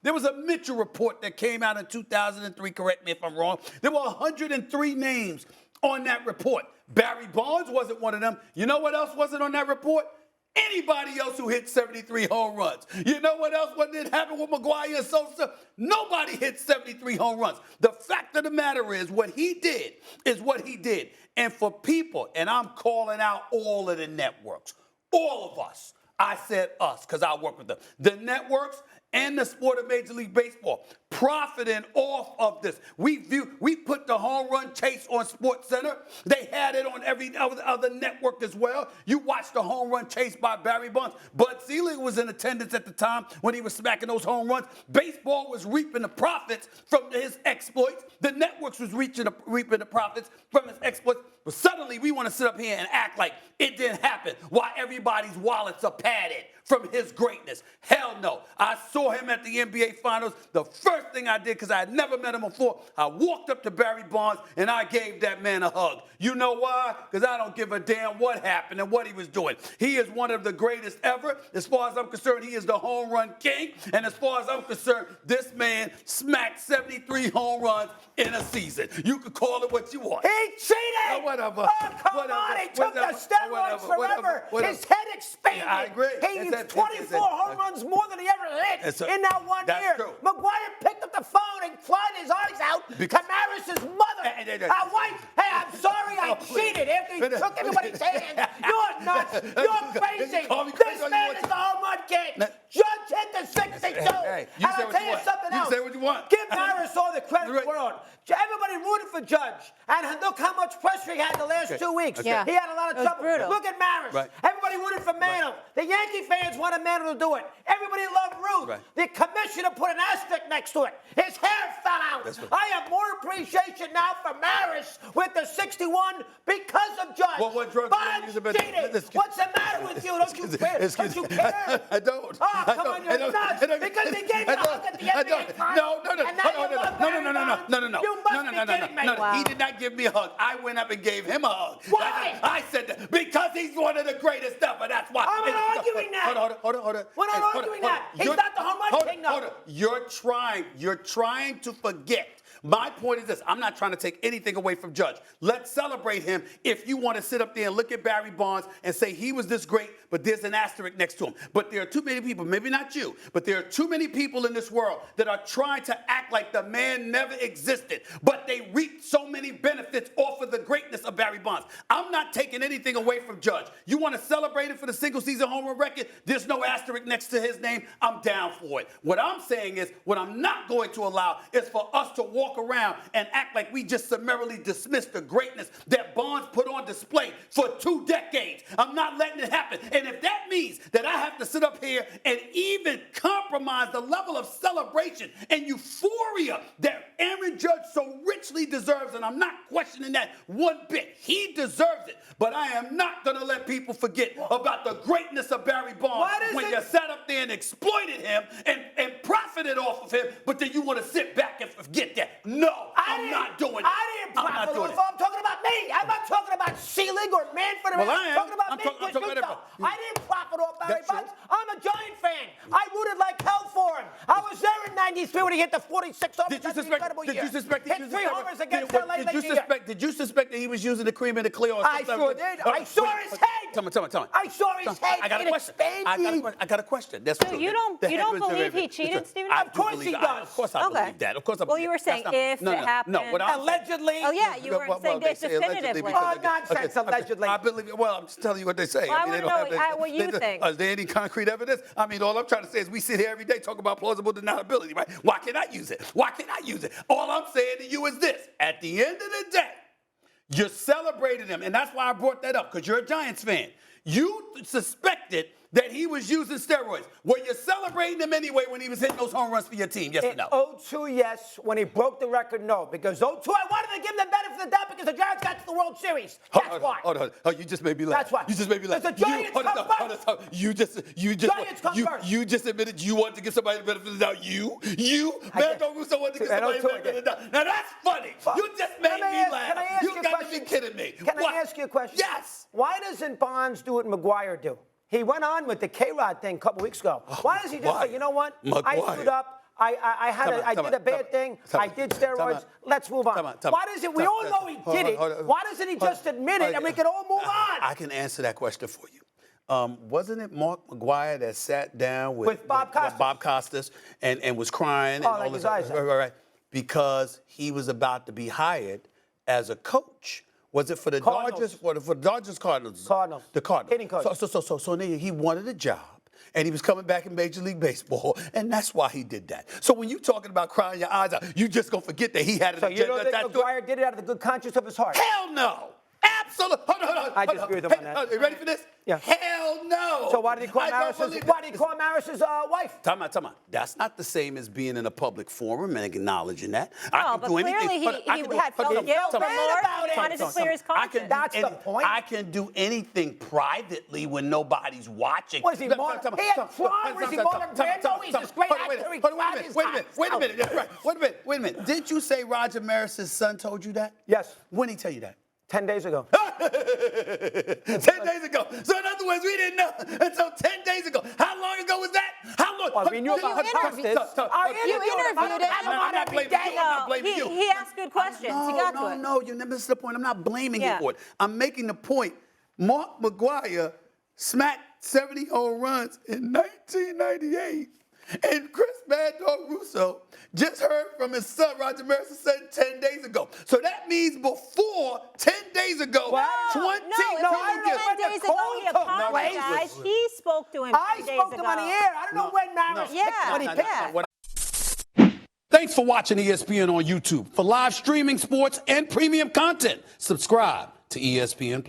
There was a Mitchell report that came out in 2003, correct me if I'm wrong. There were 103 names on that report. Barry Bonds wasn't one of them. You know what else wasn't on that report? Anybody else who hit 73 home runs. You know what else? What did happen with McGwire and Sosa? Nobody hit 73 home runs. The fact of the matter is what he did is what he did. And for people, and I'm calling out all of the networks, all of us, I said us because I work with them, the networks and the sport of Major League Baseball, profiting off of this. We put the home run chase on SportsCenter. They had it on every other network as well. You watched the home run chase by Barry Bonds. Bud Selig was in attendance at the time when he was smacking those home runs. Baseball was reaping the profits from his exploits. The networks was reaping the profits from his exploits. But suddenly we want to sit up here and act like it didn't happen while everybody's wallets are padded from his greatness. Hell no. I saw him at the NBA Finals. The first thing I did, because I had never met him before, I walked up to Barry Bonds and I gave that man a hug. You know why? Because I don't give a damn what happened and what he was doing. He is one of the greatest ever. As far as I'm concerned, he is the home run king. And as far as I'm concerned, this man smacked 73 home runs in a season. You could call it what you want. He cheated! Oh, whatever. Oh, come on. He took the steroids forever. His head expanded. Yeah, I agree. He 24 home runs more than he ever hit in that 1 year. True. McGwire picked up the phone and cried his eyes out to Maris's mother. Wife, hey, I'm sorry I cheated after he took everybody's hands. You're nuts. You're crazy. This man is the home run king. Judge hit the 62. Hey, and I'll tell you something else. You say what you want. Give Maris all the credit in the world. Everybody rooted for Judge. And look how much pressure he had the last 2 weeks. Yeah. He had a lot of trouble. Brutal. Look at Maris. Right. Everybody rooted for Mantle. The Yankee fans wanted Mantle to do it. Everybody loved Ruth. Right. The commissioner put an asterisk next to it. His hair fell out. I have more appreciation now for Maris with the 61 because of Judge. Well, what drugs Bonds cheated. What's the matter with you? Don't you care? Don't you care? I don't. Oh, come on, you're nuts. Because they gave you a hug at the NBA Finals. No. He did not give me a hug. I went up and gave him a hug. Why? I said that because he's one of the greatest ever. That's why. I'm not arguing that. Hold on. We're not arguing that. He's not the home run king, though. You're trying to forget. My point is this. I'm not trying to take anything away from Judge. Let's celebrate him if you want to sit up there and look at Barry Bonds and say he was this great, but there's an asterisk next to him. But there are too many people, maybe not you, but there are too many people in this world that are trying to act like the man never existed, but they reap so many benefits off of the greatness of Barry Bonds. I'm not taking anything away from Judge. You want to celebrate him for the single season home run record? There's no asterisk next to his name. I'm down for it. What I'm saying is, what I'm not going to allow is for us to walk around and act like we just summarily dismissed the greatness that Bonds put on display for 2 decades. I'm not letting it happen. And if that means that I have to sit up here and even compromise the level of celebration and euphoria that Aaron Judge so richly deserves, and I'm not questioning that one bit. He deserves it. But I am not going to let people forget about the greatness of Barry Bonds when you sat up there and exploited him and profited off of him, but then you want to sit back and forget that. No, I'm not doing it. I didn't profit off. I'm talking about me. I'm not talking about Selig or Manfred. Well, I am. I'm talking about me. I didn't profit off Barry Bonds. I'm a Giant fan. I rooted like hell for him. I was there in '93 when he hit the 46 homers. Did you suspect? Hit 3 homers against LA year. Did you suspect that he was using the cream in the clear? I sure did. I saw his head. Tell me. I saw his head. I got a question. I got a question. That's so you don't believe he cheated, Stephen? Of course he does. Of course I believe that. Of course I believe that. Well, you were saying if it happened. No, allegedly. Oh, yeah, you weren't saying this definitively. Oh, nonsense, allegedly. I believe it. Well, I'm just telling you what they say. Well, I want to know what you think. Is there any concrete evidence? I mean, all I'm trying to say is we sit here every day talking about plausible deniability, right? Why can't I use it? All I'm saying to you is this. At the end of the day, you celebrated him, and that's why I brought that up, because you're a Giants fan. You suspected that he was using steroids. Were you celebrating him anyway when he was hitting those home runs for your team? Yes or no? 0-2, yes. When he broke the record, no. Because 0-2, I wanted to give him the benefit of the doubt because the Giants got to the World Series. That's why. Hold on. Oh, you just made me laugh. That's why. You just made me laugh. Because the Giants come first. You just admitted you wanted to give somebody the benefit of the doubt. Mando Russo wanted to give somebody the benefit of the doubt. Now that's funny. You just made me laugh. You got to be kidding me. Can I ask you a question? Yes. Why doesn't Bonds do what McGwire do? He went on with the K-Rod thing a couple weeks ago. Why does he just say, you know what? McGwire. I screwed up. I did a bad thing. I did steroids. Let's move on. Why does it? We all know he did it. Why doesn't he just admit it and we can all move on? I can answer that question for you. Wasn't it Mark McGwire that sat down with Bob Costas and was crying and all this? Right. Because he was about to be hired as a coach. Was it for the Dodgers? For the Dodgers, Cardinals? Cardinals. The Cardinals. Hitting coach. So he wanted a job. And he was coming back in Major League Baseball, and that's why he did that. So when you're talking about crying your eyes out, you just gonna forget that he had an agenda. So you don't think McGwire did it out of the good conscience of his heart? Hell no! Absolutely. Hold on. I disagree with him on that. You ready for this? Yeah. Hell no. So why did he call Maris's wife? Time out. That's not the same as being in a public forum and acknowledging that. No, but clearly he had felt guilt and remorse. He wanted to clear his conscience. That's the point. I can do anything privately when nobody's watching. What is he, Marlon? He had prom. Is he Marlon Brando? He's this great actor. Wait a minute. Didn't you say Roger Maris's son told you that? Yes. When did he tell you that? 10 days ago. 10 days ago. So in other words, we didn't know until 10 days ago. How long ago was that? How long? Well, we knew about You interviewed him. I'm not blaming you. I'm not blaming you. He asked good questions. He got to it. No. You never missed the point. I'm not blaming you for it. I'm making the point. Mark McGwire smacked 70 home runs in 1998. And Chris Mad Dog Russo just heard from his son, Roger Maris's son, 10 days ago. So that means before 10 days ago, 20 10 days ago, he apologized. He spoke to him 10 days ago. I spoke to him on the air. I don't know when Maris picked him. Thanks for watching ESPN on YouTube. For live streaming sports and premium content, subscribe to ESPN+.